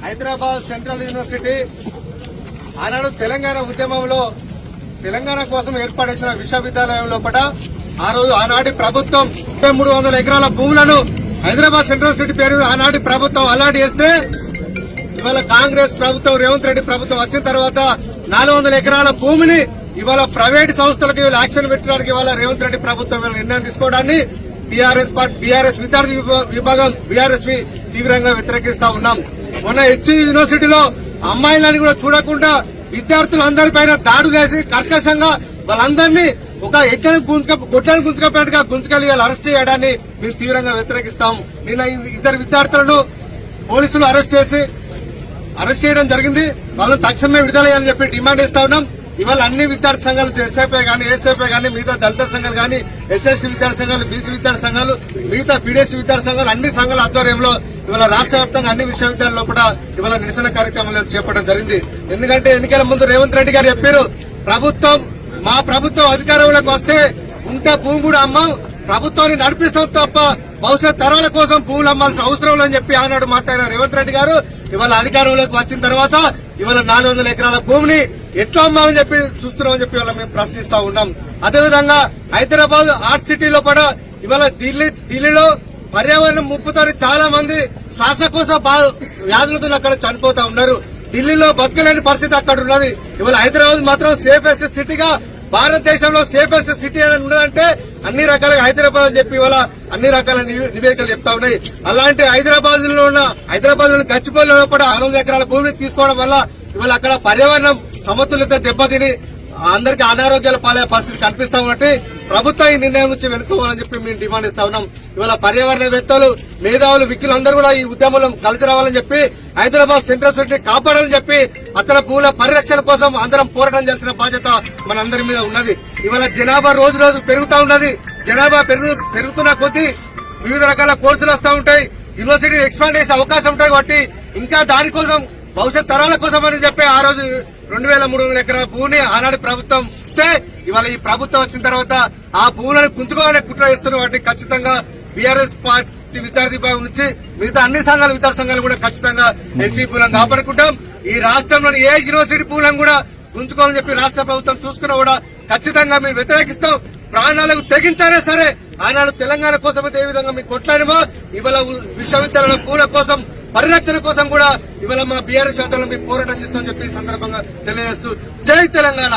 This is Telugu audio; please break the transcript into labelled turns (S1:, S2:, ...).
S1: హైదరాబాద్ సెంట్రల్ యూనివర్సిటీ ఆనాడు తెలంగాణ ఉద్యమంలో తెలంగాణ కోసం ఏర్పాటు చేసిన విశ్వవిద్యాలయం లోపల ఆ రోజు ఆనాటి ప్రభుత్వం 300 ఎకరాల భూములను హైదరాబాద్ సెంట్రల్ యూనివర్సిటీ పేరు ఆనాటి ప్రభుత్వం అలాట్ చేస్తే ఇవాళ కాంగ్రెస్ ప్రభుత్వం రేవంత్ రెడ్డి ప్రభుత్వం వచ్చిన తర్వాత 400 ఎకరాల భూమిని ఇవాళ ప్రైవేట్ సంస్థలకు ఇవాళ యాక్షన్ పెట్టడానికి ఇవాళ రేవంత్ రెడ్డి ప్రభుత్వం నిర్ణయం తీసుకోవడాన్ని బీఆర్ఎస్ విద్యార్థి విభాగం బీఆర్ఎస్ తీవ్రంగా వ్యతిరేకిస్తా ఉన్నాం. మొన్న హెచ్సి యూనివర్సిటీలో అమ్మాయిలని కూడా చూడకుండా విద్యార్థులందరిపైన దాడులు వేసి కర్కశంగా వాళ్ళందరినీ ఒక గొడ్డని గుంజుకపోయినట్టుగా గుంజుకెళ్లి అరెస్ట్ చేయడాన్ని మేము తీవ్రంగా వ్యతిరేకిస్తాం. నిన్న 2 విద్యార్థులను పోలీసులు అరెస్ట్ చేయడం జరిగింది. వాళ్ళని తక్షణమే విడుదల చేయాలని చెప్పి డిమాండ్ చేస్తా ఉన్నాం. ఇవాళ అన్ని విద్యార్థి సంఘాలు ఎస్ఎఫ్ఐ గానీ ఏఎస్ఎఫ్ఐ గానీ మిగతా దళిత సంఘాలు గానీ ఎస్ఎస్సీ విద్యార్థి సంఘాలు బీసీ విద్యార్థి సంఘాలు మిగతా పీడీఎస్సీ విద్యార్థి సంఘాలు అన్ని సంఘాల ఆధ్వర్యంలో ఇవాళ రాష్ట్ర వ్యాప్తంగా అన్ని విశ్వవిద్యాలయాల్లో కూడా ఇవాళ నిరసన కార్యక్రమాలు చేపట్టడం జరిగింది. ఎందుకంటే ఎన్నికల ముందు రేవంత్ రెడ్డి గారు చెప్పారు, మా ప్రభుత్వం అధికారంలోకి వస్తే ఉంటే భూమి కూడా అమ్మాం, ప్రభుత్వాన్ని నడిపిస్తాం తప్ప భవిష్యత్ తరాల కోసం భూములు అమ్మాల్సిన అవసరం లేదని చెప్పి ఆనాడు మాట్లాడిన రేవంత్ రెడ్డి గారు ఇవాళ అధికారంలోకి వచ్చిన తర్వాత ఇవాళ 400 ఎకరాల భూమిని ఎట్లా అమ్మాలని చెప్పి చూస్తున్నామని చెప్పి ఇవాళ మేము ప్రశ్నిస్తా ఉన్నాం. అదేవిధంగా హైదరాబాద్ ఆర్ట్ సిటీలో కూడా ఇవాళ ఢిల్లీలో పర్యావరణం ముప్పుతో చాలా మంది శ్వాసకోశ వ్యాధులతో అక్కడ చనిపోతా ఉన్నారు. ఢిల్లీలో బతకలేని పరిస్థితి అక్కడ ఉన్నది. ఇవాళ హైదరాబాద్ మాత్రం సేఫెస్ట్ సిటీగా భారతదేశంలో సేఫెస్ట్ సిటీ ఏదైనా ఉన్నదంటే అన్ని రకాలుగా హైదరాబాద్ అని చెప్పి ఇవాళ అన్ని రకాల నివేదికలు చెప్తా ఉన్నాయి. అలాంటి హైదరాబాద్ లోని గచ్చిబౌలిలో కూడా 600 ఎకరాల భూమిని తీసుకోవడం వల్ల ఇవాళ అక్కడ పర్యావరణం సమతుల్యత దెబ్బతిని అందరికీ అనారోగ్యాల పాలే పరిస్థితి కనిపిస్తా ఉన్నట్టు ప్రభుత్వం ఈ నిర్ణయం నుంచి వెనుకోవాలని చెప్పి మేము డిమాండ్ ఇస్తా ఉన్నాం. ఇవాళ పర్యావరణవేత్తలు మేధావులు విక్కులందరూ కూడా ఈ ఉద్యమంలో కలిసి రావాలని చెప్పి హైదరాబాద్ సెంట్రల్ యూనివర్సిటీ కాపాడాలని చెప్పి అతని భూముల పరిరక్షణ కోసం అందరం పోరాటం చేయాల్సిన బాధ్యత మనందరి మీద ఉన్నది. ఇవాళ జనాభా రోజు రోజు పెరుగుతా ఉన్నది. జనాభా పెరుగుతున్న కొద్దీ వివిధ రకాల కోర్సులు వస్తూ ఉంటాయి. యూనివర్సిటీ ఎక్స్పాండ్ చేసే అవకాశం ఉంటాయి. కాబట్టి ఇంకా దానికోసం భవిష్యత్ తరాల కోసం అని చెప్పి ఆ రోజు 2300 ఎకరాల భూమిని ఆనాడు ప్రభుత్వం ఇస్తే ఇవాళ ఈ ప్రభుత్వం వచ్చిన తర్వాత ఆ భూములను గుంజుకోవాలని కుట్ర చేస్తున్న వాటిని ఖచ్చితంగా బీఆర్ఎస్ పార్టీ విద్యార్థి విభాగం నుంచి మిగతా అన్ని విద్యార్థి సంఘాలు కూడా ఖచ్చితంగా హెచ్సి భూములను కాపాడుకుంటాం. ఈ రాష్ట్రంలోని ఏ యూనివర్సిటీ భూములను కూడా గుంజుకోవాలని చెప్పి రాష్ట్ర ప్రభుత్వం చూసుకున్నా కూడా ఖచ్చితంగా మేము వ్యతిరేకిస్తాం. ప్రాణాలకు తెగించానే సరే ఆనాడు తెలంగాణ కోసం అయితే ఏ విధంగా మేము కొట్లాడిమో ఇవాళ విశ్వవిద్యాలయం భూముల కోసం పరిరక్షణ కోసం కూడా ఇవాళ మా బీఆర్ఎస్ శాతంలో మేము పోరాటం చేస్తామని చెప్పి ఈ సందర్భంగా తెలియజేస్తూ జై తెలంగాణ.